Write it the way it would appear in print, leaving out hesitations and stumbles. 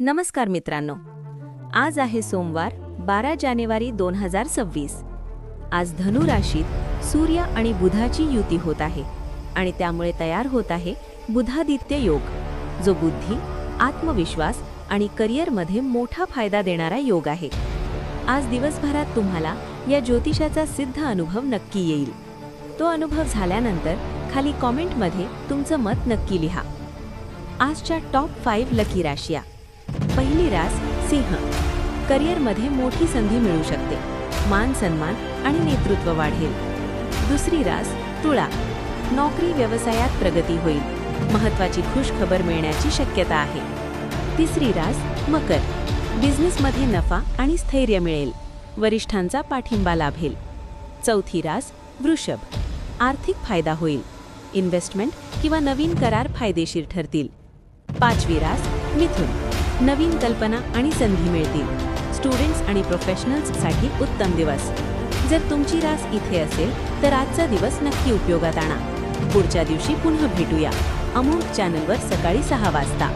नमस्कार मित्रांनो, आज आहे सोमवार 12 जानेवारी 2026. आज धनु राशीत सूर्य आणि बुधाची युती होत आहे आणि त्यामुळे तयार होत आहे बुधादित्य योग, जो बुद्धी, आत्मविश्वास आणि करिअरमध्ये मोठा फायदा देणारा योग आहे. आज दिवसभरात तुम्हाला या ज्योतिषाचा सिद्ध अनुभव नक्की येईल. तो अनुभव झाल्यानंतर खाली कॉमेंटमध्ये तुमचं मत नक्की लिहा. आजच्या टॉप 5 लकी राशिया. पहिली रास सिंह. करिअरमध्ये मोठी संधी मिळू शकते. मान सन्मान आणि नेतृत्व वाढेल. दुसरी रास तुळा. नोकरी व्यवसायात प्रगती होईल. महत्त्वाची खुश खबर मिळण्याची शक्यता आहे. तिसरी रास मकर. बिझनेसमध्ये नफा आणि स्थैर्य मिळेल. वरिष्ठांचा पाठिंबा लाभेल. चौथी रास वृषभ. आर्थिक फायदा होईल. इन्व्हेस्टमेंट किंवा नवीन करार फायदेशीर ठरतील. पाचवी रास मिथुन. नवीन कल्पना आणि संधी मिळतील. स्टुडंट्स आणि प्रोफेशनल्ससाठी उत्तम दिवस. जर तुमची रास इथे असेल तर आजचा दिवस नक्की उपयोगात आणा. पुढच्या दिवशी पुन्हा भेटूया अमोघ चॅनलवर सकाळी 6 वाजता.